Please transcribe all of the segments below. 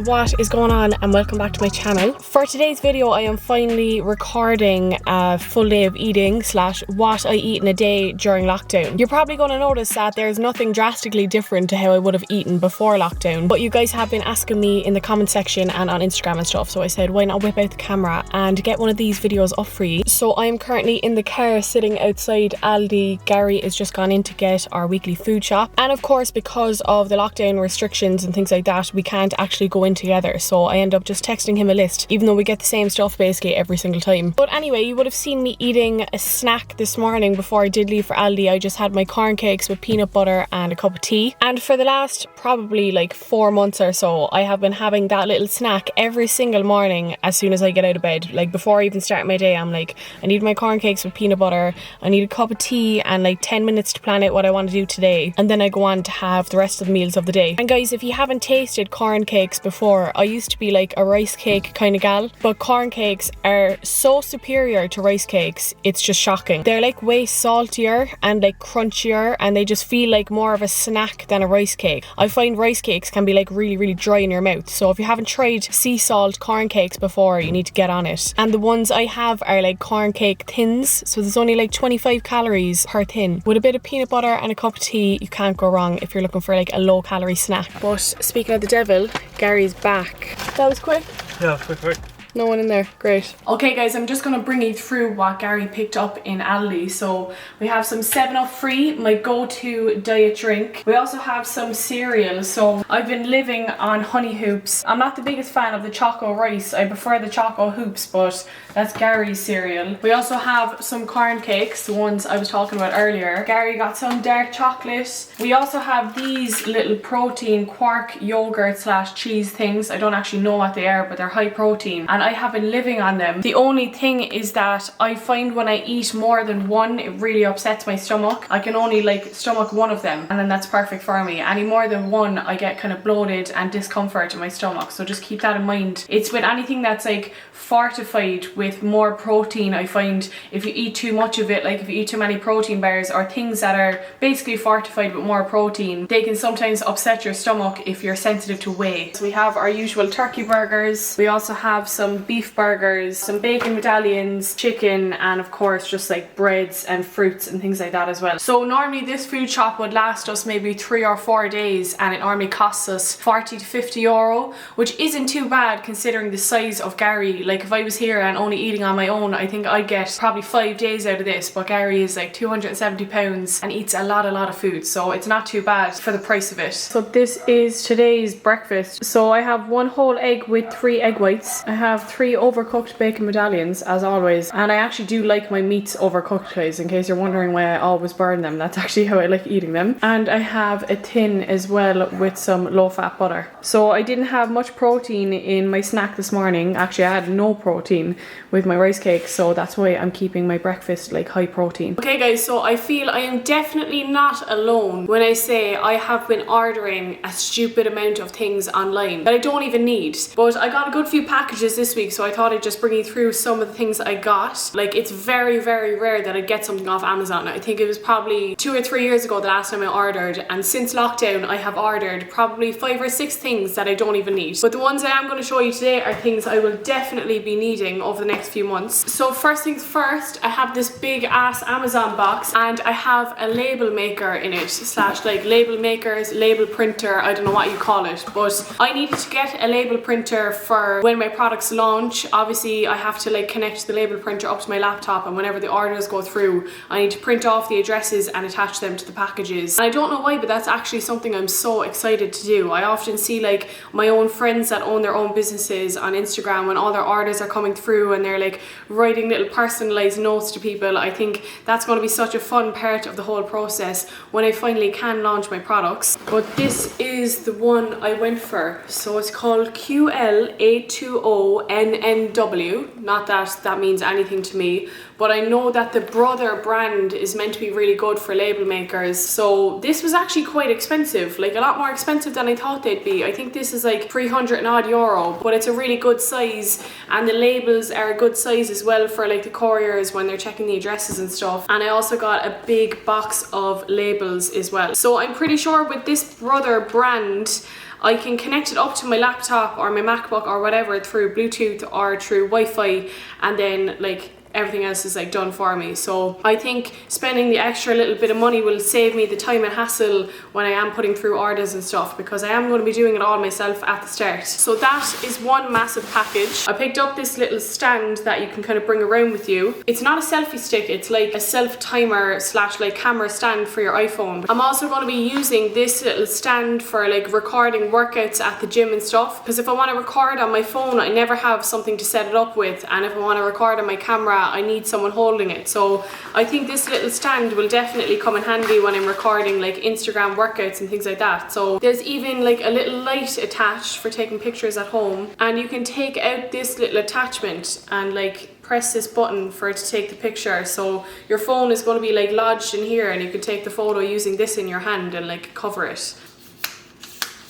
what is going on, and welcome back to my channel. For today's video I am finally recording a full day of eating slash what I eat in a day during lockdown. You're probably going to notice that there's nothing drastically different to how I would have eaten before lockdown, but you guys have been asking me in the comment section and on Instagram and stuff, so I said why not whip out the camera and get one of these videos up for you. So I am currently in the car sitting outside Aldi. Gary is just gone in to get our weekly food shop, and of course because of the lockdown restrictions and things like that we can't actually go in together, so I end up just texting him a list even though we get the same stuff basically every single time. But anyway, you would have seen me eating a snack this morning before I did leave for Aldi. I just had my corn cakes with peanut butter and a cup of tea, and for the last probably like 4 months or so I have been having that little snack every single morning as soon as I get out of bed. Like before I even start my day I'm like, I need my corn cakes with peanut butter, I need a cup of tea and like 10 minutes to plan out what I want to do today, and then I go on to have the rest of the meals of the day. And guys, if you haven't tasted corn cakes before, I used to be like a rice cake kind of gal, but corn cakes are so superior to rice cakes, it's just shocking. They're like way saltier and like crunchier, and they just feel like more of a snack than a rice cake. I find rice cakes can be like really dry in your mouth, so if you haven't tried sea salt corn cakes before you need to get on it. And the ones I have are like corn cake thins, so there's only like 25 calories per thin. With a bit of peanut butter and a cup of tea, you can't go wrong if you're looking for like a low calorie snack. But speaking of the devil, Gary's back. That was quick. Yeah, quick. No one in there, great. Okay guys, I'm just gonna bring you through what Gary picked up in Aldi. So we have some 7-Up Free, my go-to diet drink. We also have some cereal. So I've been living on Honey Hoops. I'm not the biggest fan of the Choco Rice, I prefer the Choco Hoops, but that's Gary's cereal. We also have some corn cakes, the ones I was talking about earlier. Gary got some dark chocolate. We also have these little protein quark yogurt slash cheese things. I don't actually know what they are, but they're high protein, and I have been living on them. The only thing is that I find when I eat more than one, it really upsets my stomach. I can only like stomach one of them, and then that's perfect for me. Any more than one, I get kind of bloated and discomfort in my stomach, so just keep that in mind. It's with anything that's like fortified with more protein, I find if you eat too much of it, like if you eat too many protein bars or things that are basically fortified with more protein, they can sometimes upset your stomach if you're sensitive to whey. So we have our usual turkey burgers, we also have some beef burgers, some bacon medallions, chicken, and of course just like breads and fruits and things like that as well. So normally this food shop would last us maybe 3 or 4 days, and it normally costs us 40 to 50 euro, which isn't too bad considering the size of Gary. Like if I was here and only eating on my own, I think I'd get probably 5 days out of this, but Gary is like 270 pounds and eats a lot of food, so it's not too bad for the price of it. So this is today's breakfast. So I have 1 whole egg with 3 egg whites. I have 3 overcooked bacon medallions as always, and I actually do like my meats overcooked guys, in case you're wondering why I always burn them. That's actually how I like eating them. And I have a tin as well with some low fat butter. So I didn't have much protein in my snack this morning. Actually I had no protein with my rice cake, so that's why I'm keeping my breakfast like high protein. Okay guys, so I feel I am definitely not alone when I say I have been ordering a stupid amount of things online that I don't even need. But I got a good few packages this week, so I thought I'd just bring you through some of the things that I got. Like it's very rare that I get something off Amazon. I think it was probably 2 or 3 years ago the last time I ordered, and since lockdown I have ordered probably 5 or 6 things that I don't even need. But the ones I am going to show you today are things I will definitely be needing over the next few months. So first things first, I have this big ass Amazon box, and I have a label maker in it, slash like label makers, label printer, I don't know what you call it, but I needed to get a label printer for when my products launch. Obviously I have to like connect the label printer up to my laptop, and whenever the orders go through I need to print off the addresses and attach them to the packages. And I don't know why, but that's actually something I'm so excited to do. I often see like my own friends that own their own businesses on Instagram when all their orders are coming through and they're like writing little personalized notes to people. I think that's going to be such a fun part of the whole process when I finally can launch my products. But this is the one I went for. So it's called QL820NNW. Not that that means anything to me, but I know that the Brother brand is meant to be really good for label makers. So this was actually quite expensive, like a lot more expensive than I thought they'd be. I think this is like 300 and odd euro, but it's a really good size, and the labels are a good size as well for like the couriers when they're checking the addresses and stuff. And I also got a big box of labels as well. So I'm pretty sure with this Brother brand I can connect it up to my laptop or my MacBook or whatever through Bluetooth or through Wi-Fi, and then like everything else is like done for me. So I think spending the extra little bit of money will save me the time and hassle when I am putting through orders and stuff, because I am going to be doing it all myself at the start. So that is one massive package. I picked up this little stand that you can kind of bring around with you. It's not a selfie stick, it's like a self timer / like camera stand for your iPhone. I'm also going to be using this little stand for like recording workouts at the gym and stuff, because if I want to record on my phone I never have something to set it up with, and if I want to record on my camera I need someone holding it. So I think this little stand will definitely come in handy when I'm recording like Instagram workouts and things like that. So there's even like a little light attached for taking pictures at home, and you can take out this little attachment and like press this button for it to take the picture. So your phone is going to be like lodged in here, and you can take the photo using this in your hand and like cover it.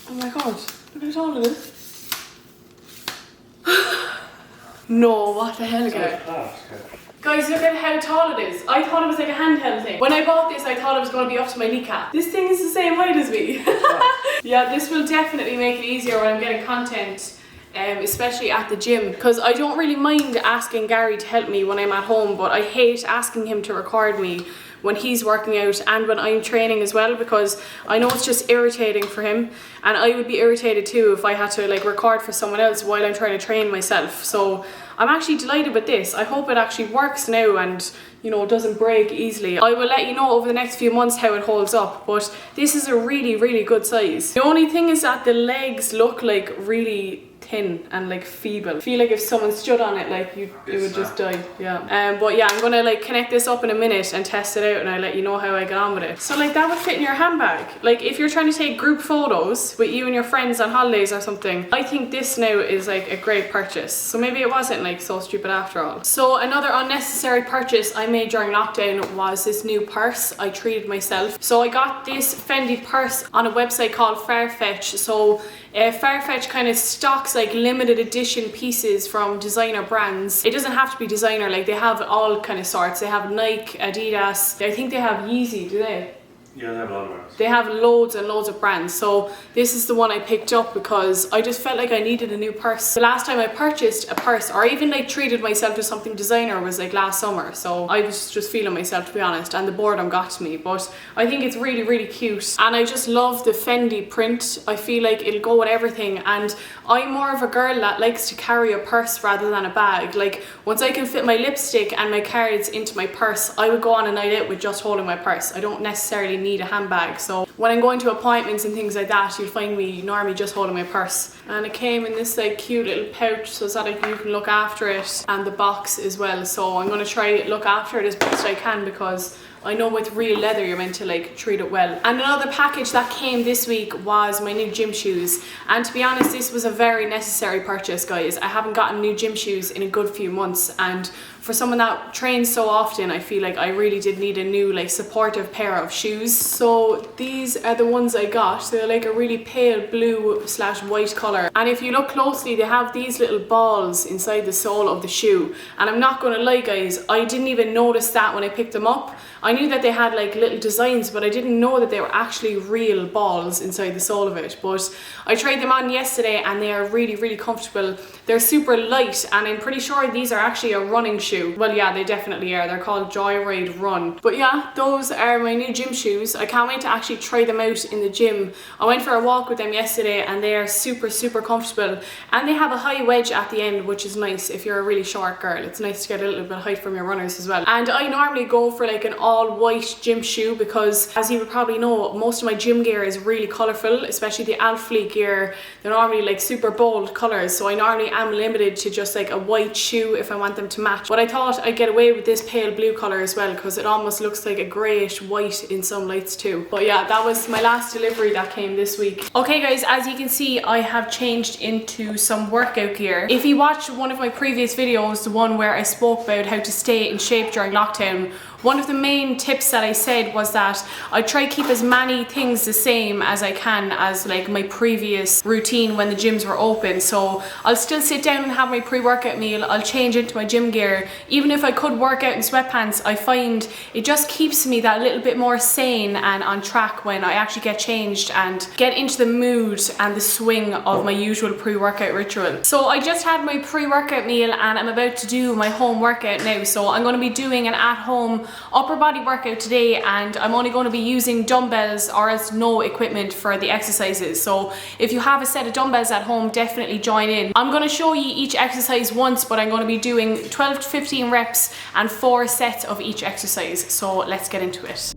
Oh my god, look how tall it is. No, what the hell, guys, look at how tall it is. I thought it was like a handheld thing. When I bought this, I thought it was going to be up to my kneecap. This thing is the same height as me. Yeah, this will definitely make it easier when I'm getting content, especially at the gym, because I don't really mind asking Gary to help me when I'm at home, but I hate asking him to record me when he's working out and when I'm training as well, because I know it's just irritating for him, and I would be irritated too if I had to like record for someone else while I'm trying to train myself. So I'm actually delighted with this. I hope it actually works now and, you know, doesn't break easily. I will let you know over the next few months how it holds up, but this is a really, really good size. The only thing is that the legs look like really thin and like feeble. I feel like if someone stood on it, like it would just die. Yeah. But yeah, I'm gonna like connect this up in a minute and test it out, and I'll let you know how I get on with it. So like that would fit in your handbag. Like if you're trying to take group photos with you and your friends on holidays or something, I think this now is like a great purchase. So maybe it wasn't like so stupid after all. So another unnecessary purchase I made during lockdown was this new purse. I treated myself. So I got this Fendi purse on a website called Farfetch. So Farfetch kind of stocks like limited edition pieces from designer brands. It doesn't have to be designer, like they have all kind of sorts. They have Nike, Adidas, I think they have Yeezy, do they? Yeah, they have a lot of brands. They have loads and loads of brands. So this is the one I picked up because I just felt like I needed a new purse. The last time I purchased a purse or even like treated myself to something designer was like last summer. So I was just feeling myself, to be honest, and the boredom got to me. But I think it's really, really cute. And I just love the Fendi print. I feel like it'll go with everything. And I'm more of a girl that likes to carry a purse rather than a bag. Like once I can fit my lipstick and my cards into my purse, I would go on a night out with just holding my purse. I don't necessarily need a handbag. So when I'm going to appointments and things like that, you'll find me normally just holding my purse. And it came in this like cute little pouch so that you can look after it, and the box as well. So I'm going to try look after it as best I can, because I know with real leather you're meant to like treat it well. And another package that came this week was my new gym shoes, and to be honest this was a very necessary purchase, guys. I haven't gotten new gym shoes in a good few months, and for someone that trains so often, I feel like I really did need a new like supportive pair of shoes. So these are the ones I got. They're like a really pale blue / white colour, and if you look closely they have these little balls inside the sole of the shoe, and I'm not gonna lie guys, I didn't even notice that when I picked them up. I knew that they had like little designs, but I didn't know that they were actually real balls inside the sole of it. But I tried them on yesterday and they are really, really comfortable. They're super light, and I'm pretty sure these are actually a running shoe. Well, yeah, they definitely are. They're called Joyride Run. But yeah, those are my new gym shoes. I can't wait to actually try them out in the gym. I went for a walk with them yesterday and they are super, super comfortable. And they have a high wedge at the end, which is nice if you're a really short girl. It's nice to get a little bit of height from your runners as well. And I normally go for like an all white gym shoe because, as you would probably know, most of my gym gear is really colourful, especially the Alphalete gear. They're normally like super bold colours, so I normally am limited to just like a white shoe if I want them to match. But I thought I'd get away with this pale blue colour as well, because it almost looks like a greyish white in some lights too. But yeah, that was my last delivery that came this week. Okay guys, as you can see, I have changed into some workout gear. If you watched one of my previous videos, the one where I spoke about how to stay in shape during lockdown, One of the main tips that I said was that I try to keep as many things the same as I can as like my previous routine when the gyms were open. So I'll still sit down and have my pre-workout meal, I'll change into my gym gear. Even if I could work out in sweatpants, I find it just keeps me that little bit more sane and on track when I actually get changed and get into the mood and the swing of my usual pre-workout ritual. So I just had my pre-workout meal and I'm about to do my home workout now. So I'm going to be doing an at-home upper body workout today, and I'm only going to be using dumbbells or else no equipment for the exercises. So if you have a set of dumbbells at home, definitely join in. I'm going to show you each exercise once, but I'm going to be doing 12 to 15 reps and 4 sets of each exercise. So let's get into it.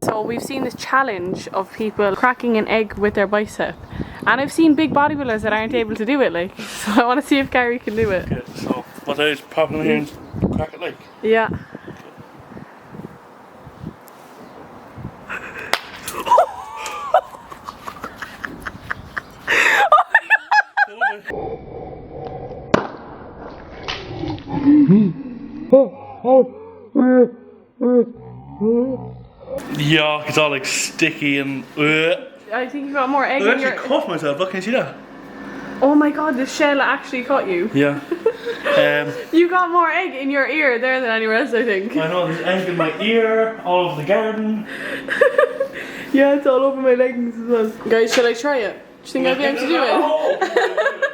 So we've seen this challenge of people cracking an egg with their bicep, and I've seen big bodybuilders that aren't able to do it, like, so I want to see if Gary can do it. Okay, so what I just pop in here and crack it like? Yeah. Yeah, it's all like sticky and I think you got more egg I in your... actually cut myself, look, can you see that? Oh my god, the shell actually caught you. Yeah. You got more egg in your ear there than anywhere else, I think. I know, there's egg in my ear, all over the garden. Yeah, it's all over my leggings as well. Guys, should I try it? Do you think I'll be able to do it?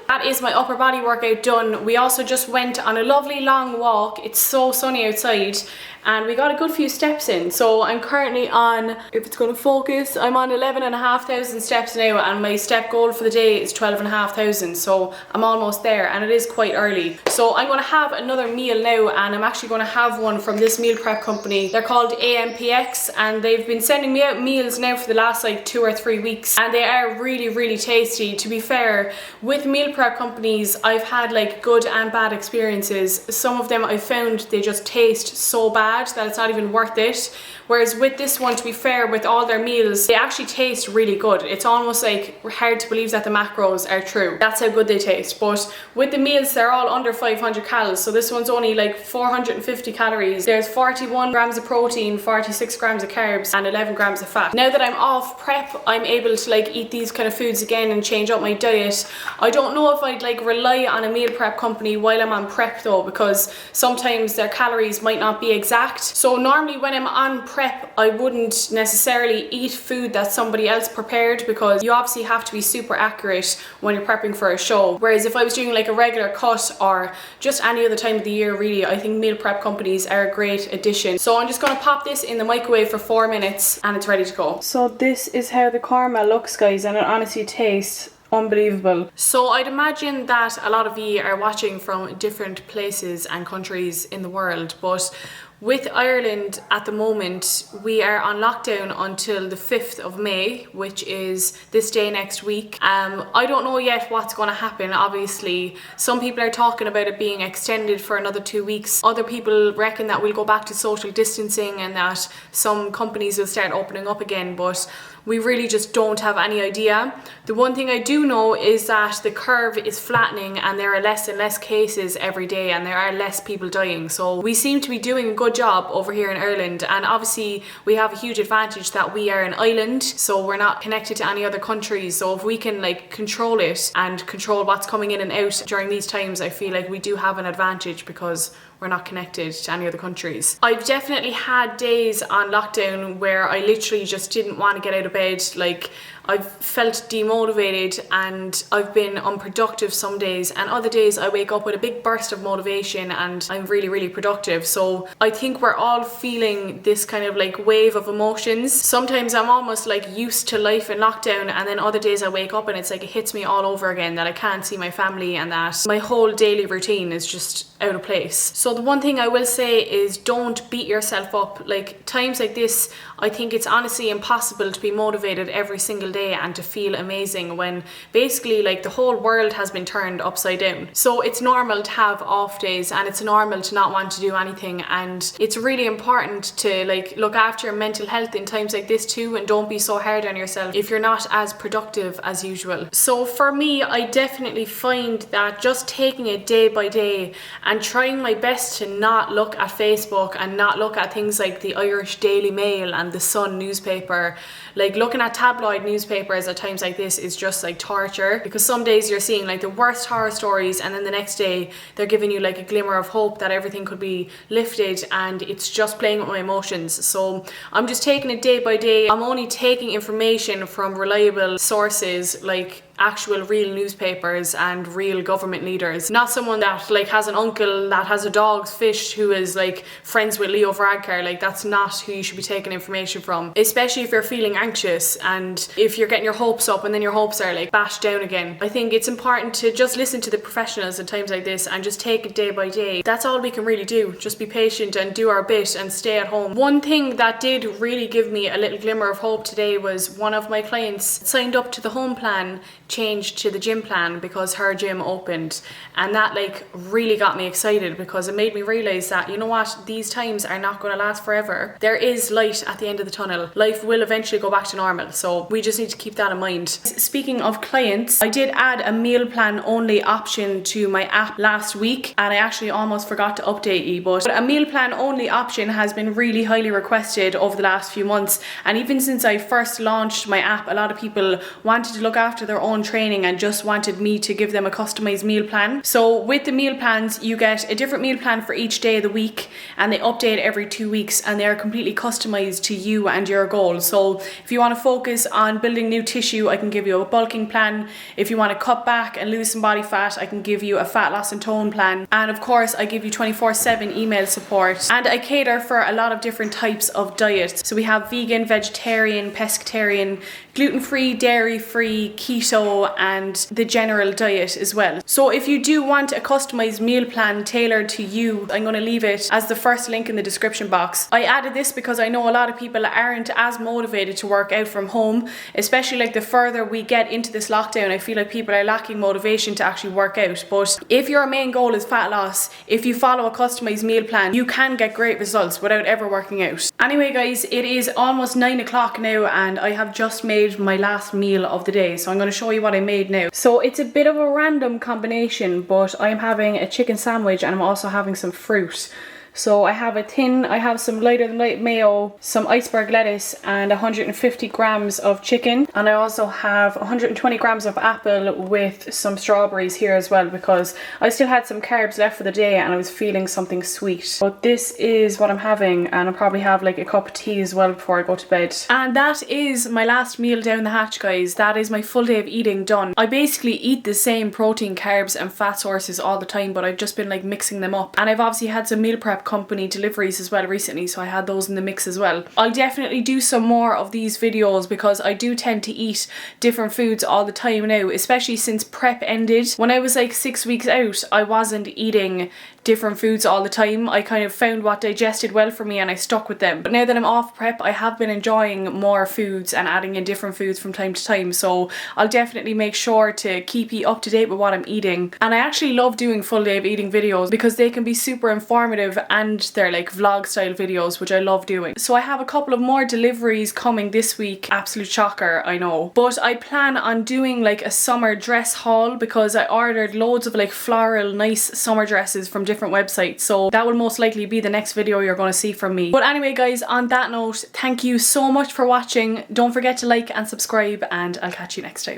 That is my upper body workout done. We also just went on a lovely long walk. It's so sunny outside and we got a good few steps in. So I'm currently on, if it's going to focus, I'm on 11,500 steps now, and my step goal for the day is 12,500. So I'm almost there, and it is quite early. So I'm going to have another meal now, and I'm actually going to have one from this meal prep company. They're called AMPX, and they've been sending me out meals now for the last like 2 or 3 weeks, and they are really, really tasty. To be fair, with meal prep companies, I've had like good and bad experiences. Some of them I found they just taste so bad that it's not even worth it. Whereas with this one, to be fair, with all their meals, they actually taste really good. It's almost like hard to believe that the macros are true. That's how good they taste. But with the meals, they're all under 500 calories. So this one's only like 450 calories. There's 41 grams of protein, 46 grams of carbs, and 11 grams of fat. Now that I'm off prep, I'm able to like eat these kind of foods again and change up my diet. I don't know if I'd like rely on a meal prep company while I'm on prep though, because sometimes their calories might not be exact. So normally when I'm on prep, I wouldn't necessarily eat food that somebody else prepared, because you obviously have to be super accurate when you're prepping for a show. Whereas if I was doing like a regular cut or just any other time of the year really, I think meal prep companies are a great addition. So I'm just going to pop this in the microwave for 4 minutes and it's ready to go. So this is how the caramel looks, guys, and it honestly tastes Unbelievable. So I'd imagine that a lot of you are watching from different places and countries in the world, but with Ireland at the moment, we are on lockdown until the 5th of May, which is this day next week. I don't know yet what's going to happen, obviously. Some people are talking about it being extended for another 2 weeks. Other people reckon that we'll go back to social distancing and that some companies will start opening up again, but we really just don't have any idea. The one thing I do know is that the curve is flattening and there are less and less cases every day and there are less people dying. So we seem to be doing a good job over here in Ireland, and obviously we have a huge advantage that we are an island, so we're not connected to any other countries. So if we can like control it and control what's coming in and out during these times, I feel like we do have an advantage because we're not connected to any other countries. I've definitely had days on lockdown where I literally just didn't want to get out of bed. Like, I've felt demotivated and I've been unproductive some days, and other days I wake up with a big burst of motivation and I'm really, really productive. So I think we're all feeling this kind of like wave of emotions. Sometimes I'm almost like used to life in lockdown, and then other days I wake up and it's like it hits me all over again that I can't see my family and that my whole daily routine is just out of place. So the one thing I will say is don't beat yourself up. Like, times like this, I think it's honestly impossible to be motivated every single day and to feel amazing when basically like the whole world has been turned upside down. So it's normal to have off days and it's normal to not want to do anything, and it's really important to like look after your mental health in times like this too, and don't be so hard on yourself if you're not as productive as usual. So for me, I definitely find that just taking it day by day and trying my best to not look at Facebook and not look at things like the Irish Daily Mail and the Sun newspaper. Like, looking at tabloid newspapers at times like this is just like torture, because some days you're seeing like the worst horror stories and then the next day they're giving you like a glimmer of hope that everything could be lifted, and it's just playing with my emotions. So I'm just taking it day by day. I'm only taking information from reliable sources like actual real newspapers and real government leaders, not someone that like has an uncle that has a dog's fish who is like friends with Leo Varadkar. Like, that's not who you should be taking information from, especially if you're feeling anxious and if you're getting your hopes up and then your hopes are like bashed down again. I think it's important to just listen to the professionals at times like this and just take it day by day. That's all we can really do. Just be patient and do our bit and stay at home. One thing that did really give me a little glimmer of hope today was one of my clients signed up to the home plan, changed to the gym plan because her gym opened, and that like really got me excited because it made me realize that, you know what, these times are not going to last forever. There is light at the end of the tunnel. Life will eventually go back to normal, so we just need to keep that in mind. Speaking of clients, I did add a meal plan only option to my app last week, and I actually almost forgot to update you, but a meal plan only option has been really highly requested over the last few months, and even since I first launched my app, a lot of people wanted to look after their own training and just wanted me to give them a customized meal plan. So with the meal plans, you get a different meal plan for each day of the week, and they update every 2 weeks, and they are completely customized to you and your goals. So if you want to focus on building new tissue, I can give you a bulking plan. If you want to cut back and lose some body fat, I can give you a fat loss and tone plan. And of course, I give you 24/7 email support, and I cater for a lot of different types of diets. So we have vegan, vegetarian, pescatarian, gluten-free, dairy-free, keto, and the general diet as well. So if you do want a customized meal plan tailored to you, I'm going to leave it as the first link in the description box. I added this because I know a lot of people aren't as motivated to work out from home, especially like the further we get into this lockdown. I feel like people are lacking motivation to actually work out. But if your main goal is fat loss, if you follow a customized meal plan, you can get great results without ever working out. Anyway guys, it is almost 9 o'clock now, and I have just made my last meal of the day, so I'm going to show you what I made now. So it's a bit of a random combination, but I'm having a chicken sandwich and I'm also having some fruit. So I have some lighter than light mayo, some iceberg lettuce, and 150 grams of chicken. And I also have 120 grams of apple with some strawberries here as well, because I still had some carbs left for the day and I was feeling something sweet. But this is what I'm having, and I'll probably have like a cup of tea as well before I go to bed. And that is my last meal down the hatch, guys. That is my full day of eating done. I basically eat the same protein, carbs and fat sources all the time, but I've just been like mixing them up. And I've obviously had some meal prep company deliveries as well recently, so I had those in the mix as well. I'll definitely do some more of these videos because I do tend to eat different foods all the time now, especially since prep ended. When I was like 6 weeks out, I wasn't eating different foods all the time. I kind of found what digested well for me and I stuck with them. But now that I'm off prep, I have been enjoying more foods and adding in different foods from time to time, so I'll definitely make sure to keep you up to date with what I'm eating. And I actually love doing full day of eating videos because they can be super informative and they're like vlog style videos, which I love doing. So I have a couple of more deliveries coming this week. Absolute shocker, I know. But I plan on doing like a summer dress haul because I ordered loads of like floral nice summer dresses from different websites, so that will most likely be the next video you're going to see from me. But anyway guys, on that note, thank you so much for watching. Don't forget to like and subscribe, and I'll catch you next time.